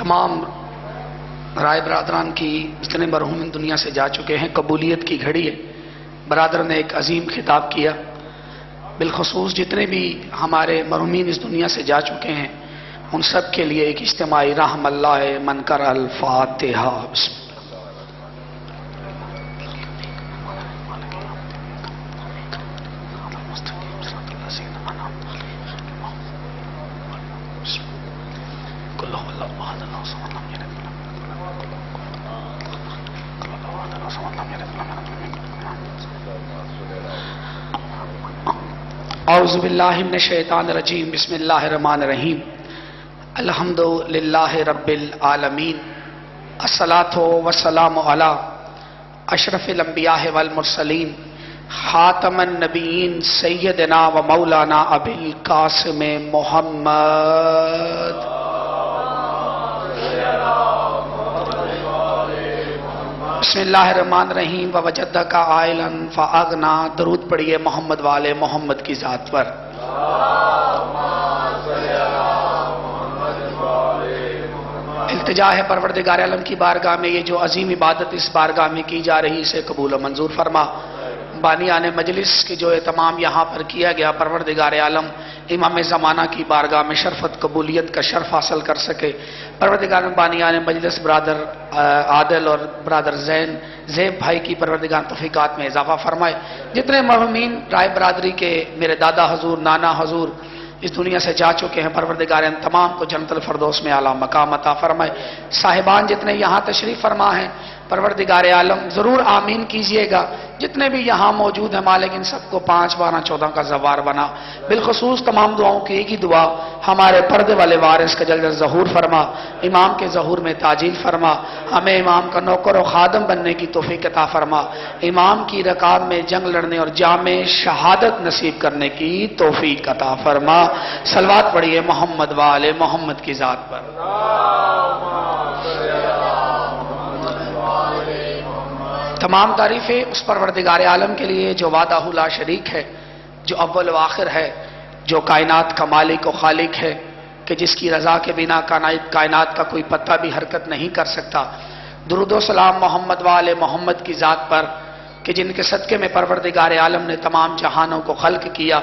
تمام رائے برادران کی جتنے مرحوم دنیا سے جا چکے ہیں، قبولیت کی گھڑی ہے۔ برادر نے ایک عظیم خطاب کیا، بالخصوص جتنے بھی ہمارے مرحومین اس دنیا سے جا چکے ہیں ان سب کے لیے ایک اجتماعی رحم اللہ من کر الفاتحہ۔ بسم اللہ۔ اعوذ باللہ من الشیطان الرجیم، بسم اللہ الرحمن الرحیم۔ الحمد للہ رب العالمین، الصلاۃ والسلام علی اشرف الانبیاء والمرسلین، خاتم النبیین، سیدنا و مولانا ابی القاسم محمد۔ بسم اللہ الرحمن الرحیم۔ ووجدک عائلا فاغنا، درود پڑھیے محمد والے محمد کی ذات پر۔ التجا ہے پروردگار عالم کی بارگاہ میں یہ جو عظیم عبادت اس بارگاہ میں کی جا رہی اسے قبول و منظور فرما۔ بانیان مجلس کی جو اہتمام یہاں پر کیا گیا، پروردگار عالم امام زمانہ کی بارگاہ میں شرفت قبولیت کا شرف حاصل کر سکے۔ پروردگار بانیان مجلس برادر عادل اور برادر زیب بھائی کی پروردگار توفیقات میں اضافہ فرمائے۔ جتنے مرحومین رائے برادری کے میرے دادا حضور، نانا حضور اس دنیا سے جا چکے ہیں، پروردگار ان تمام کو جنت الفردوس میں اعلیٰ مقام عطا فرمائے۔ صاحبان جتنے یہاں تشریف فرما ہیں، پروردگار عالم ضرور آمین کیجئے گا۔ جتنے بھی یہاں موجود ہیں مالک ان سب کو 5 12 14 کا زوار بنا۔ بالخصوص تمام دعاؤں کی ایک ہی دعا، ہمارے پردے والے وارث کا جلد ظہور فرما، امام کے ظہور میں تعجیل فرما، ہمیں امام کا نوکر و خادم بننے کی توفیق عطا فرما، امام کی رکاب میں جنگ لڑنے اور جامع شہادت نصیب کرنے کی توفیق عطا فرما۔ صلوات پڑھیے محمد والے محمد کی ذات پر۔ تمام تعریفیں اس پروردگار عالم کے لیے جو وحدہ لا شریک ہے، جو اول و آخر ہے، جو کائنات کا مالک و خالق ہے، کہ جس کی رضا کے بنا کائنات کا کوئی پتہ بھی حرکت نہیں کر سکتا۔ درود و سلام محمد والے محمد کی ذات پر، کہ جن کے صدقے میں پروردگار عالم نے تمام جہانوں کو خلق کیا،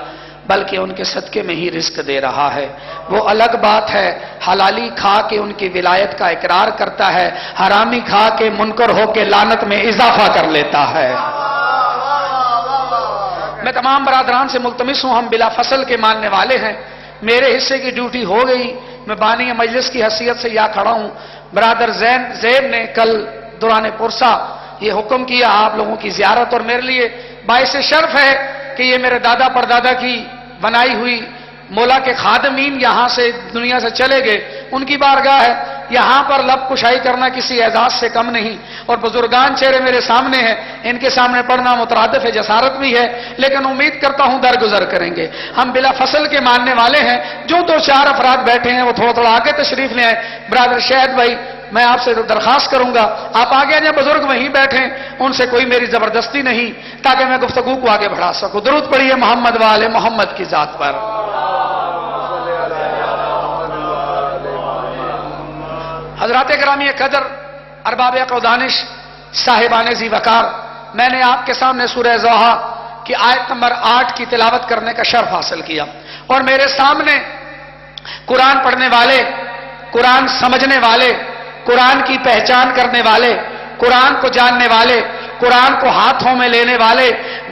بلکہ ان کے صدقے میں ہی رزق دے رہا ہے۔ وہ الگ بات ہے حلالی کھا کے ان کی ولایت کا اقرار کرتا ہے، حرامی کھا کے منکر ہو کے لعنت میں اضافہ کر لیتا ہے۔ میں تمام برادران سے ملتمس ہوں، ہم بلا فصل کے ماننے والے ہیں، میرے حصے کی ڈیوٹی ہو گئی، میں بانی مجلس کی حیثیت سے یہاں کھڑا ہوں۔ برادر زیب نے کل دوران پرسا یہ حکم کیا آپ لوگوں کی زیارت، اور میرے لیے باعث شرف ہے کہ یہ میرے دادا پردادا کی بنائی ہوئی مولا کے خادمین یہاں سے دنیا سے چلے گئے، ان کی بارگاہ ہے، یہاں پر لب کشائی کرنا کسی اعزاز سے کم نہیں، اور بزرگان چہرے میرے سامنے ہیں، ان کے سامنے پڑھنا مترادف ہے، جسارت بھی ہے، لیکن امید کرتا ہوں درگزر کریں گے۔ ہم بلا فصل کے ماننے والے ہیں، جو 2-4 افراد بیٹھے ہیں وہ تھوڑا آگے تشریف لے آئے۔ برادر شہد بھائی میں آپ سے درخواست کروں گا آپ آگے جائیں، بزرگ وہیں بیٹھیں، ان سے کوئی میری زبردستی نہیں، تاکہ میں گفتگو کو آگے بڑھا سکوں۔ درود پڑھیے محمد والے محمد کی ذات پر۔ حضرات گرامی قدر، ارباب عقل و دانش، صاحبان ذی وقار، میں نے آپ کے سامنے سورہ ضحیٰ کی آیت نمبر 8 کی تلاوت کرنے کا شرف حاصل کیا، اور میرے سامنے قرآن پڑھنے والے، قرآن سمجھنے والے، قرآن کی پہچان کرنے والے، قرآن کو جاننے والے، قرآن کو ہاتھوں میں لینے والے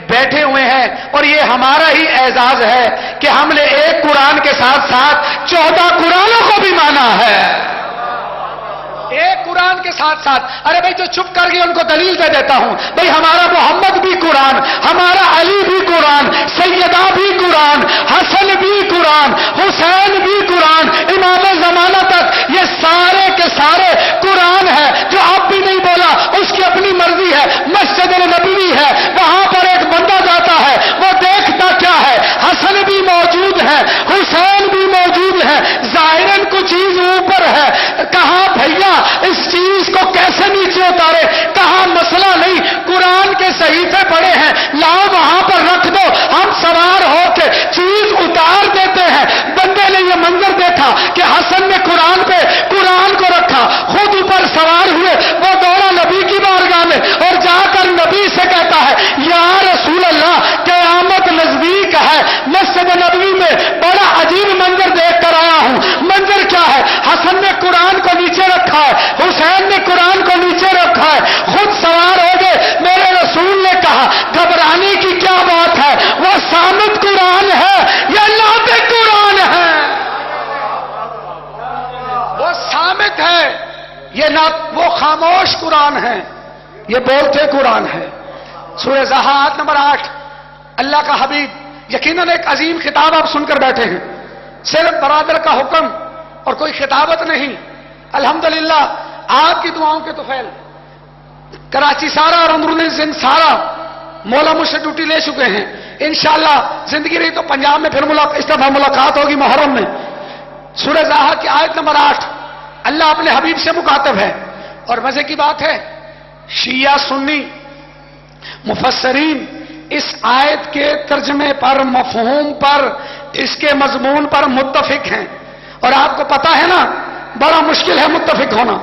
بیٹھے ہوئے ہیں، اور یہ ہمارا ہی اعزاز ہے کہ ہم نے ایک قرآن کے ساتھ ساتھ 14 قرآنوں کو بھی مانا ہے۔ ایک قرآن کے ساتھ ساتھ، ارے بھائی جو چپ کر گئے ان کو دلیل دے دیتا ہوں، بھائی ہمارا محمد بھی قرآن، ہمارا علی بھی قرآن، سیدہ بھی قرآن، حسن بھی قرآن، حسین بھی قرآن، امام زمانہ تک یہ سارے کے سارے قرآن ہے۔ جو آپ بھی نہیں بولا اس کی اپنی مرضی ہے، مسجد النبوی ہے، وہاں پر ایک بندہ جاتا ہے، وہ دیکھتا کیا ہے، حسن بھی موجود ہے، حسین بھی موجود ہے، ظاہراً کچھ چیز اوپر ہے، کہاں بھیا اس چیز کو کیسے نیچے اتارے، کہاں مسئلہ نہیں، قرآن کے صحیفے پڑے ہیں، لاؤ وہاں پر رکھ دو، ہم سوار ہو کے چیز اتار دیتے ہیں۔ بندے نے یہ منظر دیکھ تھا کہ حسن نے قرآن پہ قرآن کو رکھا، خود اوپر سوار ہوئے، وہ دوڑا نبی کی بارگاہ میں اور جا کر نبی سے کہتا ہے یا رسول اللہ قیامت نزدیک ہے، مسجد نبوی میں بڑا عجیب منظر دیکھ کر آیا ہوں۔ منظر کیا ہے؟ حسن نے قرآن کو نیچے رکھا ہے، حسین نے قرآن کو نیچے رکھا ہے، خود سوار ہو گئے۔ میرے رسول نے کہا گھبرانے کی کیا بات ہے، وہ صامت قرآن ہے یا ناطق قرآن ہے؟ وہ صامت ہے، وہ خاموش قرآن ہے، یہ بولتے قرآن ہے۔ سورہ زہا آیت نمبر 8۔ اللہ کا حبیب یقیناً ایک عظیم خطاب آپ سن کر بیٹھے ہیں، صرف برادر کا حکم اور کوئی خطابت نہیں۔ الحمدللہ آپ کی دعاؤں کے طفیل کراچی سارا اور اندرونی زند سارا مولا مجھ سے ڈیوٹی لے چکے ہیں۔ انشاءاللہ زندگی رہی تو پنجاب میں پھر اس دفعہ ملاقات ہوگی محرم میں۔ سورہ زہا کی آیت نمبر 8، اللہ اپنے حبیب سے مخاطب ہے، اور مزے کی بات ہے شیعہ سنی مفسرین اس آیت کے ترجمے پر، مفہوم پر، اس کے مضمون پر متفق ہیں، اور آپ کو پتا ہے نا بڑا مشکل ہے متفق ہونا۔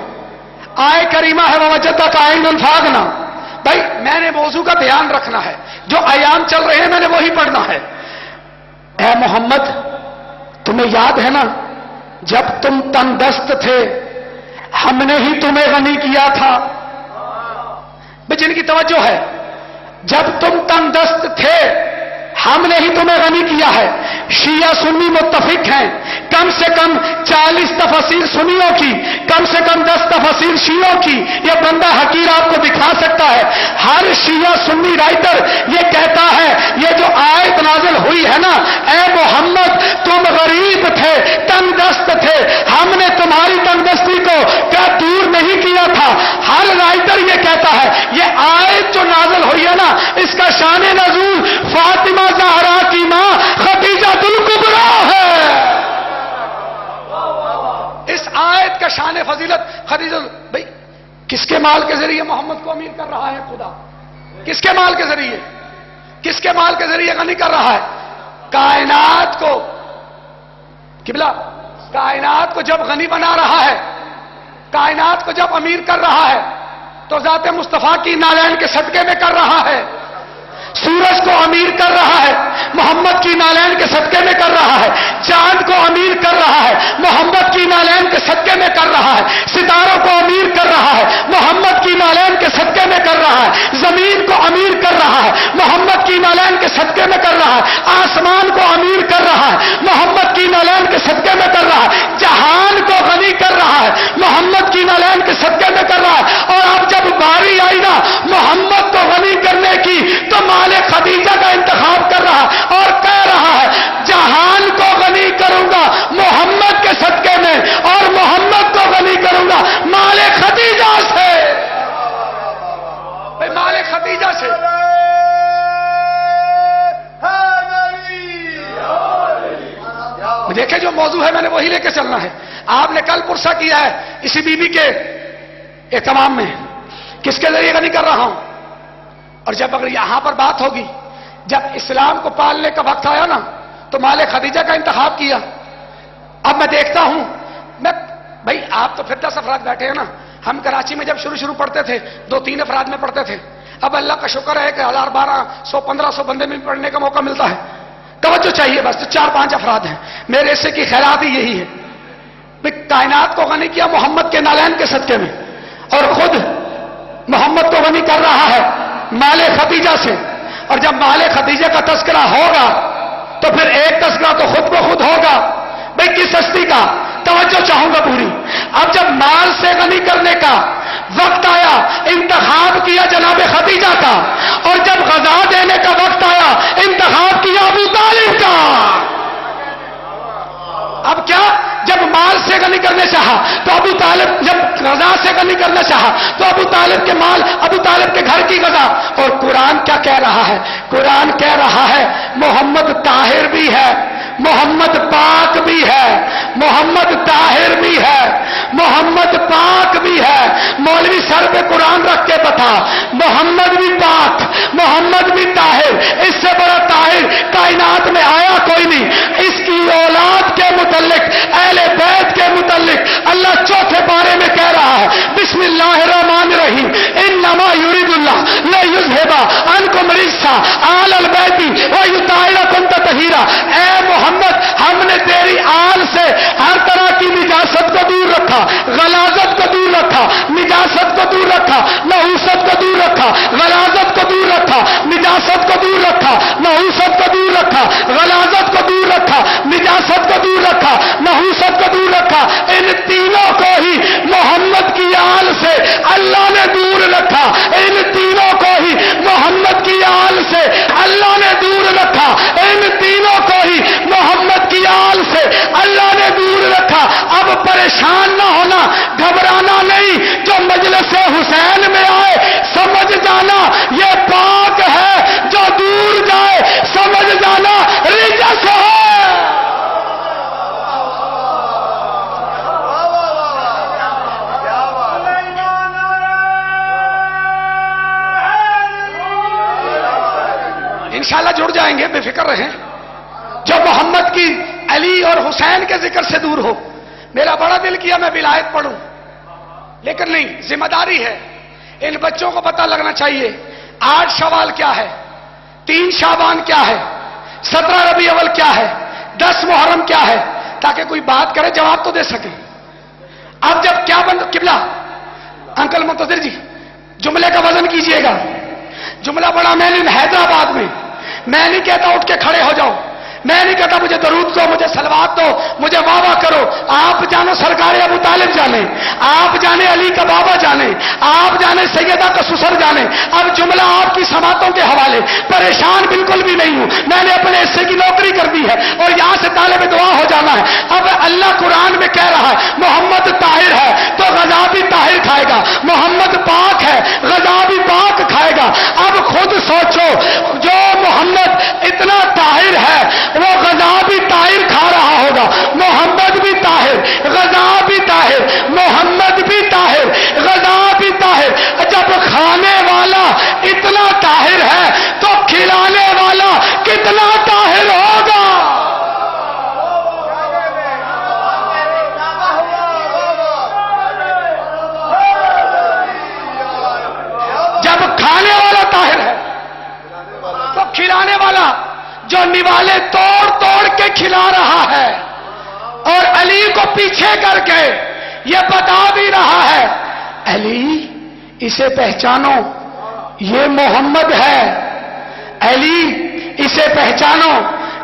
آئے کریمہ ہے وَوَجَدَكَ عَائِلًا فَأَغْنَىٰ۔ بھائی میں نے موضوع کا دھیان رکھنا ہے، جو ایام چل رہے ہیں میں نے وہی پڑھنا ہے۔ اے محمد تمہیں یاد ہے نا جب تم تندرست تھے ہم نے ہی تمہیں غنی کیا تھا۔ جن کی توجہ ہے، جب تم تندرست تھے ہم نے ہی تمہیں غنی کیا ہے۔ شیعہ سنی متفق ہیں، کم سے کم 40 تفاسیر سنیوں کی، کم سے کم 10 تفاسیر شیعوں کی، یہ بندہ حقیر آپ کو دکھا سکتا ہے۔ ہر شیعہ سنی رائٹر یہ کہتا ہے یہ جو آیت نازل ہوئی ہے نا، اے محمد تم غریب تھے، تندرست تھے، ہم نے تمہاری تندرستی کو کیا دور نہیں کیا تھا۔ ہر رائٹر یہ کہتا ہے یہ آیت جو نازل ہوئی ہے نا، اس کا شان نزول فاطمہ زہرا کی ماں خدیجہ الکبریٰ ہے۔ اس آیت کا شان فضیلت خدیجہ، بھائی کس کے مال کے ذریعے محمد کو امیر کر رہا ہے خدا؟ کس کے مال کے ذریعے؟ کس کے مال کے ذریعے غنی کر رہا ہے؟ کائنات کو، قبلہ کائنات کو جب غنی بنا رہا ہے، کائنات کو جب امیر کر رہا ہے تو ذات مصطفیٰ کی نالین کے صدقے میں کر رہا ہے۔ سورج کو امیر کر رہا ہے، محمد کی نالین کے صدقے میں کر رہا ہے۔ چاند کو امیر کر رہا ہے، محمد کی نالین کے صدقے میں کر رہا ہے۔ ستاروں کو امیر کر رہا ہے، محمد کی نالین کے صدقے میں کر رہا ہے۔ زمین کو امیر کر رہا ہے، محمد کی نالین کے صدقے میں کر رہا ہے۔ آسمان کو امیر کر رہا ہے، محمد کی نالین کے صدقے میں کر رہا ہے۔ جہان کو غنی کر رہا ہے، محمد کی نالین کے صدقے میں کر رہا ہے۔ اور اب جب باری آئی نا محمد کو غنی کرنے کی تو مال خدیجہ کا انتخاب کر رہا اور کہہ رہا ہے جہان کو غنی کروں گا محمد کے صدقے میں، اور محمد کو غنی کروں گا مال خدیجہ سے۔ مال خدیجہ سے دیکھیں جو موضوع ہے میں نے وہی لے کے چلنا ہے۔ آپ نے کل پرسہ کیا ہے اسی بی بی کے اہتمام میں، کس کے ذریعے غنی کر رہا ہوں، اور جب اگر یہاں پر بات ہوگی جب اسلام کو پالنے کا وقت آیا نا تو مال خدیجہ کا انتخاب کیا۔ اب میں دیکھتا ہوں بھائی آپ تو پھر 10 افراد بیٹھے ہیں نا، ہم کراچی میں جب شروع پڑھتے تھے 2-3 افراد میں پڑھتے تھے، اب اللہ کا شکر ہے کہ 1000 1200 1500 بندے میں پڑھنے کا موقع ملتا ہے۔ توجہ چاہیے بس، تو 4-5 افراد ہیں، میرے حصے کی خیرات ہی یہی ہے۔ کائنات کو غنی کیا محمد کے نالین کے صدقے میں، اور خود محمد کو غنی کر رہا ہے مال خدیجہ سے۔ اور جب مال خدیجہ کا تذکرہ ہوگا تو پھر ایک تذکرہ تو خود کو خود ہوگا۔ بھئی کس ہستی کا؟ توجہ چاہوں گا پوری۔ اب جب مال سے غنی کرنے کا وقت آیا انتخاب کیا جناب خدیجہ کا، اور جب غذا دینے کا وقت آیا انتخاب کیا ابو طالب کا۔ اب کیا؟ جب مال سے غنی کرنے چاہا تو ابو طالب، جب غذا سے غنی کرنا چاہا تو ابو طالب کے مال، ابو طالب کے گھر کی غذا۔ اور قرآن کیا کہہ رہا ہے؟ قرآن کہہ رہا ہے محمد طاہر بھی ہے، محمد پاک بھی ہے، محمد طاہر بھی ہے، محمد پاک بھی ہے۔ مولوی سر پہ قرآن رکھ کے بتا محمد بھی پاک، محمد بھی طاہر، اس سے بڑا طاہر کائنات میں آیا کوئی نہیں۔ اس کی اولاد کے متعلق اہل آل البیت ویطہرکم تطہیرا، اے محمد ہم نے تیری آل سے ہر طرح کی نجاست کو دور رکھا، غلاظت کو دور رکھا، نجاست کو دور رکھا، نحوست کو دور رکھا، غلاظت کو دور رکھا، نجاست کو دور رکھا، نحوست کو دور رکھا، غلاظت کو دور رکھا، نجاست کو دور رکھا، نحوست کو دور رکھا۔ ان تینوں کو ہی محمد کی آل سے اللہ نے دور رکھا، ان تینوں کو ہی محمد کی آل سے اللہ نے دور رکھا، ان تینوں کو ہی محمد کی آل سے اللہ نے دور رکھا۔ اب پریشان نہ ہونا، گھبرانا نہیں، جو مجلس حسین میں آئے سمجھ جانا یہ پاک ہے، جو دور جائے سمجھ جانا رجس ہے۔ انشاءاللہ جڑ جائیں گے، بے فکر رہیں۔ جو محمد کی علی اور حسین کے ذکر سے دور ہو، میرا بڑا دل کیا میں ولایت پڑھوں، لیکن نہیں، ذمہ داری ہے، ان بچوں کو پتہ لگنا چاہیے 8 شوال کیا ہے، 3 شعبان کیا ہے، 17 ربیع اول کیا ہے، 10 محرم کیا ہے، تاکہ کوئی بات کرے جواب تو دے سکے۔ اب جب کیا بند قبلہ انکل منتظر جی جملے کا وزن کیجئے گا، جملہ بڑا میں نے حیدرآباد میں نہیں کہتا اٹھ کے کھڑے ہو جاؤ، میں نہیں کہتا مجھے درود دو، مجھے صلوات دو، مجھے واہ واہ کرو، آپ جانو سرکار ابو طالب جانے، آپ جانے علی کا بابا جانے، آپ جانے سیدہ کا سسر جانے۔ اب جملہ آپ کی سماعتوں کے حوالے، پریشان بالکل بھی نہیں ہوں، میں نے اپنے حصے کی نوکری کر دی ہے اور یہاں سے طالب دعا ہو جانا ہے۔ اب اللہ قرآن میں کہہ رہا ہے محمد طاہر ہے تو غذا بھی طاہر کھائے گا، محمد پاک ہے غذا بھی پاک کھائے گا۔ اب خود سوچو، جو محمد اتنا طاہر ہے وہ غذا بھی طاہر کھا رہا ہوگا، محمد بھی طاہر، غذا بھی طاہر، محمد بھی طاہر، غذا بھی طاہر۔ جب کھانے والا اتنا طاہر ہے تو کھلانے والا کتنا طاہر ہوگا؟ جب کھانے والا طاہر ہے تو کھلانے والا جو نوالے توڑ توڑ کے کھلا رہا ہے اور علی کو پیچھے کر کے یہ بتا بھی رہا ہے علی اسے پہچانو یہ محمد ہے، علی اسے پہچانو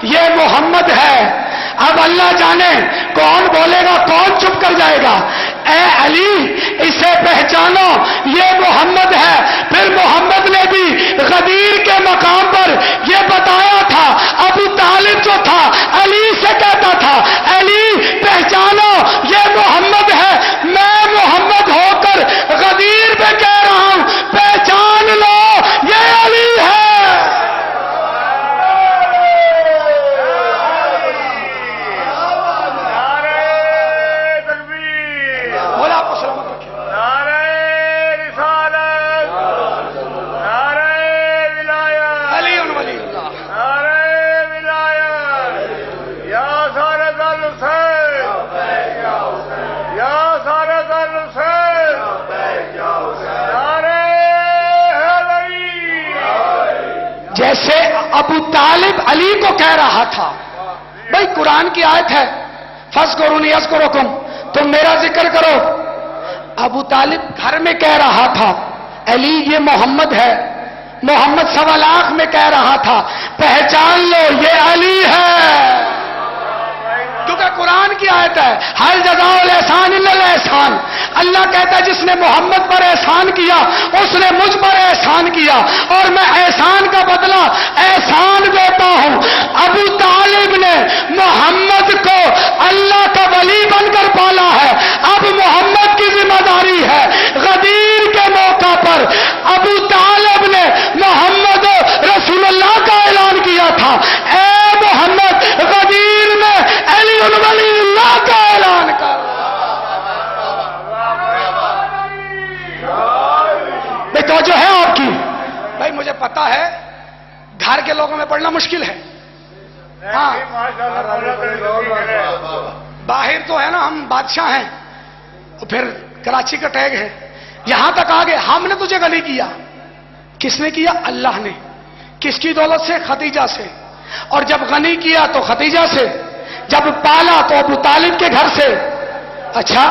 یہ محمد ہے۔ اب اللہ جانے کون بولے گا کون چپ کر جائے گا۔ اے علی اسے پہچانو یہ محمد ہے۔ پھر محمد نے بھی غدیر کے مقام پر یہ بتایا تھا، ابو طالب جو تھا علی سے کہتا تھا علی پہچانو یہ محمد ہے، میں محمد ہو کر غدیر پہ کہہ رہا ہوں پہچان لو یہ علی ہے۔ جیسے ابو طالب علی کو کہہ رہا تھا، بھائی قرآن کی آیت ہے فَاذْكُرُونِي أَذْكُرُكُمْ، تم میرا ذکر کرو۔ ابو طالب گھر میں کہہ رہا تھا علی یہ محمد ہے، محمد 1.25 لاکھ میں کہہ رہا تھا پہچان لو یہ علی ہے، کیونکہ قرآن کی آیت ہے ہل جزاء الاحسان الا الاحسان۔ اللہ کہتا ہے جس نے محمد پر احسان کیا اس نے مجھ پر احسان کیا اور میں احسان کا بدلہ احسان دیتا ہوں۔ ابو طالب نے محمد کو اللہ کا ولی بن کر پالا ہے، اب محمد کی ذمہ داری ہے۔ غدیر کے موقع پر ابو طالب نے محمد رسول اللہ کا اعلان کیا تھا، اے محمد غدیر میں علی ولی اللہ کا اعلان کر۔ توجہ ہے آپ کی؟ بھائی مجھے پتا ہے گھر کے لوگوں میں پڑھنا مشکل ہے، ہاں باہر تو ہے نا ہم بادشاہ ہیں، پھر کراچی کا ٹیگ ہے، یہاں تک آگے ہم نے تجھے گلی کیا، کس نے کیا؟ اللہ نے کس کی دولت سے؟ خدیجہ سے. اور جب غنی کیا تو خدیجہ سے، جب پالا تو ابو طالب کے گھر سے. اچھا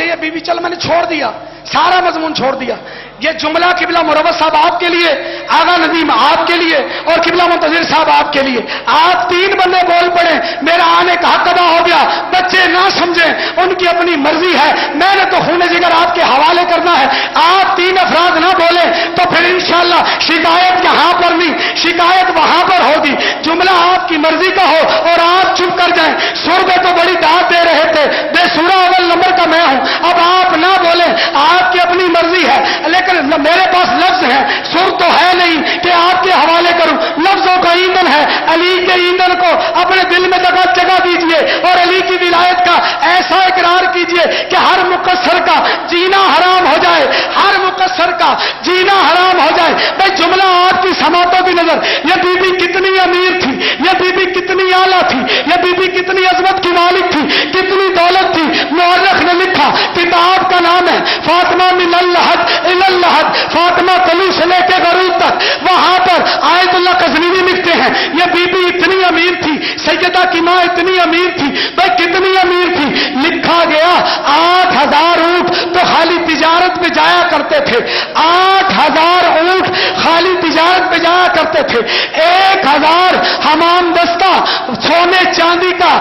یہ بی بی، چل میں نے چھوڑ دیا، سارا مضمون چھوڑ دیا. یہ جملہ قبلہ مروت صاحب آپ کے لیے، آغا ندیم آپ کے لیے، اور قبلہ منتظر صاحب آپ کے لیے. آپ 3 بندے بول پڑے، میرا آنے کا حق ادا ہو گیا. بچے نہ سمجھیں، ان کی اپنی مرضی ہے، میں نے تو خون جگر آپ کے حوالے کرنا ہے. آپ 3 افراد نہ بولیں تو پھر انشاءاللہ شکایت یہاں پر نہیں، شکایت وہاں پر ہوگی. جملہ آپ کی مرضی کا ہو اور آپ چپ کر جائیں. سربے تو بڑی داد دے رہے تھے، بے سورہ اول نمبر کا میں ہوں. اب آپ نہ بولیں، آپ کی اپنی مرضی ہے، لیکن میرے پاس لفظ ہے، سر تو ہے نہیں کہ آپ کے حوالے کروں. لفظوں کا ایندھن ہے، علی کے ایندھن کو اپنے دل میں جگہ دیجئے اور علی کی ولایت کا ایسا اقرار کیجئے کہ ہر مقصر کا جینا حرام ہو جائے، ہر مقصر کا جینا حرام ہو جائے. بھائی جملہ آپ کی سماعتوں کی نظر، یہ بی بی کتنی امیر تھی، یہ بی بی کتنی اعلیٰ تھی، یہ بی بی کتنی عظمت کی مالک تھی، کتنی دولت تھی. مورخ نے لکھا، کتاب کا نام ہے فاطمہ من اللحد الی اللحد، فاطمہ کلو سے لے کے غروب تک. وہاں پر آیت اللہ قزوینی لکھتے ہیں یہ بی بی اتنی امیر تھی، سیدہ کی ماں اتنی امیر تھی. بھائی کتنی امیر تھی؟ لکھا گیا 8000 اونٹ تو خالی تجارت پہ جایا کرتے تھے. 8000 اونٹ خالی تجارت پہ جایا کرتے تھے. 1000 حمام دستہ سونے چاندی کا.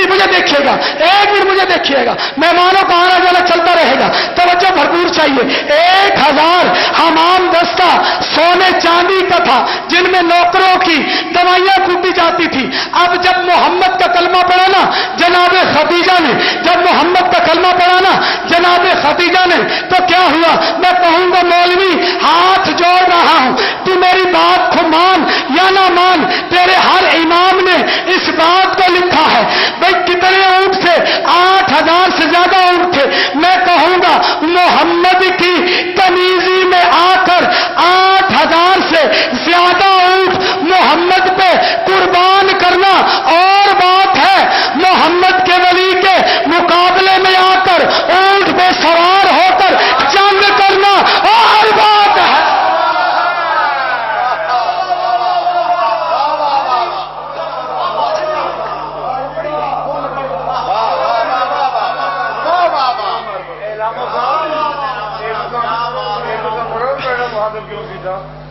مجھے دیکھیے گا، ایک منٹ مجھے دیکھیے گا، مہمانوں کا آنا جانا چلتا رہے گا، توجہ بھرپور چاہیے. 1000 حمام دستہ سونے چاندی کا تھا، جن میں نوکروں کی دوائیاں کوٹی جاتی تھی. اب جب محمد کا کلمہ پڑھا نا جناب خدیجہ نے، جب محمد کا کلمہ پڑھا نا جناب خدیجہ نے، تو کیا ہوا؟ میں کہوں گا مولوی ہاتھ جوڑ رہا ہوں، تو میری بات کو مان یا نہ مان، تیرے ہر امام نے اس بات کو لکھا ہے. بھائی کتنے اونٹ تھے؟ 8000 سے زیادہ اونٹ تھے. میں کہوں گا محمد کی تمیزی میں آ کر 8000 سے زیادہ اونٹ محمد پہ قربان کرنا اور بات ہے، محمد کے ولی کے مقابلے میں آ کر اونٹ پہ سوار ہو کر جنگ کرنا اور بات ہے.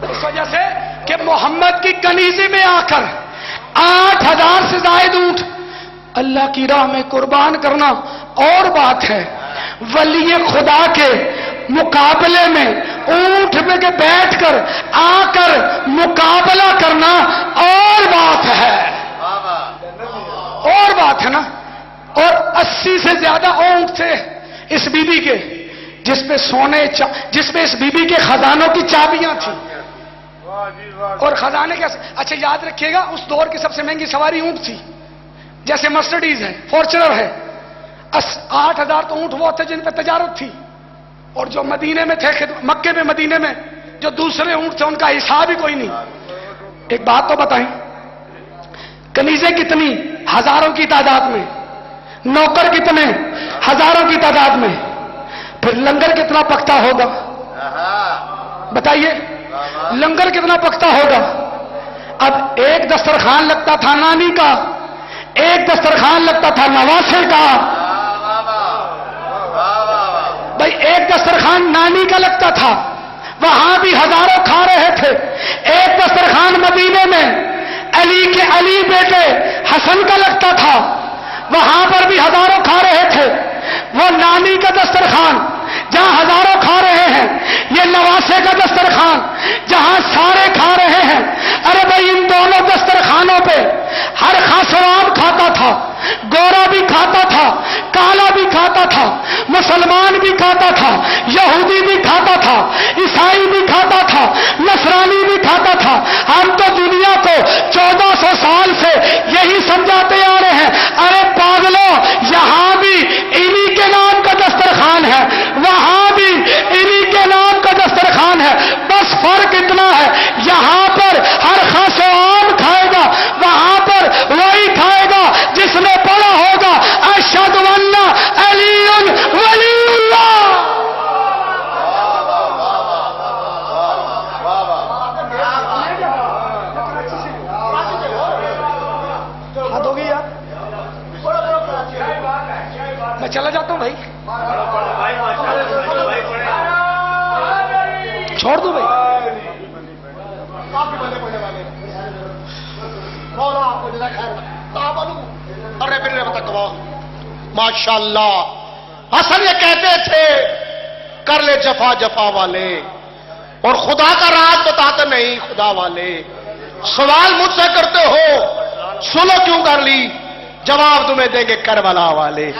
اس وجہ سے کہ محمد کی کنیزی میں آ کر 8000 سے زائد اونٹ اللہ کی راہ میں قربان کرنا اور بات ہے، ولی خدا کے مقابلے میں اونٹ میں کے بیٹھ کر آ کر مقابلہ کرنا اور بات ہے، اور بات ہے نا. اور 80 سے زیادہ اونٹ تھے اس بی بی کے، جس پہ جس میں اس بی بی کے خزانوں کی چابیاں تھیں. اور خزانے کے اچھا یاد رکھیے گا، اس دور کی سب سے مہنگی سواری اونٹ تھی، جیسے مرسڈیز ہے، فارچونر ہے. 8000 تو اونٹ وہ تھے جن پہ تجارت تھی. اور جو مدینے میں تھے، مکے میں مدینے میں جو دوسرے اونٹ تھے، ان کا حساب ہی کوئی نہیں. ایک بات تو بتائیں، کنیزیں کتنی؟ ہزاروں کی تعداد میں. نوکر کتنے؟ ہزاروں کی تعداد میں. پھر لنگر کتنا پکتا ہوگا بتائیے؟ لنگر کتنا پکتا ہوگا؟ اب ایک دسترخوان لگتا تھا نانی کا، ایک دسترخوان لگتا تھا نواسے کا. بھائی ایک دسترخوان نانی کا لگتا تھا، وہاں بھی ہزاروں کھا رہے تھے. ایک دسترخوان مدینے میں علی کے علی بیٹے حسن کا لگتا تھا، وہاں پر بھی ہزاروں کھا رہے تھے. وہ نانی کا دسترخوان جہاں ہزاروں کھا رہے ہیں، یہ نواسے کا دسترخوان جہاں سارے کھا رہے ہیں. ارے بھائی ان دونوں دسترخوانوں پہ ہر خاصوان کھاتا تھا، گورا بھی کھاتا تھا، کالا بھی کھاتا تھا، مسلمان بھی کھاتا تھا، یہودی بھی کھاتا تھا، عیسائی بھی کھاتا تھا، نصرانی بھی کھاتا تھا. ہم تو دنیا کو 1400 سال سے یہی سمجھاتے آ رہے ہیں، ارے پاگلوں یہاں بھی انہی کے نام کا دسترخوان ہے، وہاں بھی انہی کے نام کا دسترخوان ہے. بس فرق اتنا ہے، یہاں پر ہر خاص و عام کھائے گا، وہاں پر وہی کھائے گا جس نے پڑھا ہوگا اشہد ان علی ولی اللہ. میں چلا جاتا ہوں بھائی، چھوڑ دوں بھائی. ماشاء اللہ حسن یہ کہتے تھے کر لے جفا جفا والے، اور خدا کا راز بتاتے نہیں خدا والے. سوال مجھ سے کرتے ہو سنو کیوں کر لی، جواب تمہیں دیں گے کربلا والے.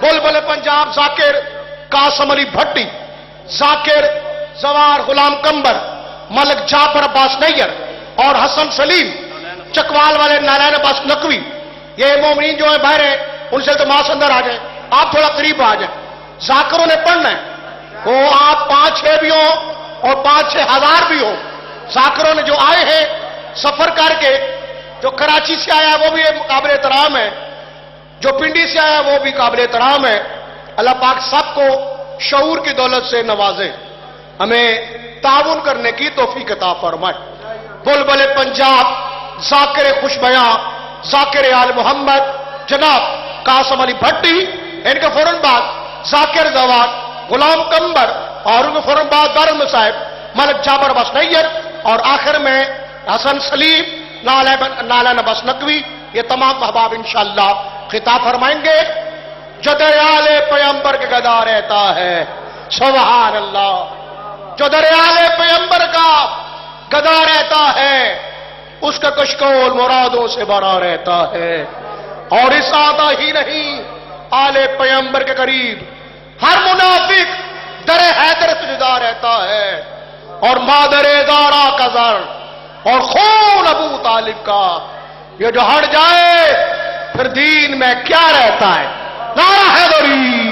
بلبل پنجاب ذاکر قاسم علی بھٹی، ذاکر زوار غلام قمبر، ملک جعفر عباس نیر اور حسن سلیم چکوال والے نارائن عباس نقوی، یہ مومنین جو ہیں باہر ہیں ان سے تو ماس اندر آ جائیں، آپ تھوڑا قریب آ جائیں. ذاکروں نے پڑھنا ہے، وہ آپ 5-6 بھی ہوں اور 5-6 ہزار بھی ہوں. ذاکروں نے جو آئے ہیں سفر کر کے، جو کراچی سے آیا ہے وہ بھی قابل احترام ہے، جو پنڈی سے آیا ہے وہ بھی قابل احترام ہے. اللہ پاک سب کو شعور کی دولت سے نوازے، ہمیں تعاون کرنے کی توفیق عطا فرمائے. بلبل پنجاب ذاکر خوش بیاں ذاکر آل محمد جناب قاسم علی بھٹی، ان کے فوراً بعد ذاکر زوار غلام قمبر، اور ان کے فوراً بعد دارالمصائب ملک جعفر عباس نیر، اور آخر میں حسن سلیم نالائن عباس نقوی. یہ تمام احباب انشاءاللہ خطاب فرمائیں گے. جو دریال پیغمبر کے گدا رہتا ہے سبحان اللہ، جو دریال پیغمبر کا گدا رہتا ہے اس کا کشکول مرادوں سے بھرا رہتا ہے. اور اس آتا ہی نہیں آل پیغمبر کے قریب ہر منافق در حیدر سے جدا رہتا ہے، اور مادر زارا کا زر اور خون ابو طالب کا یہ جو ہٹ جائے پھر دین میں کیا رہتا ہے. نعرہ حیدری.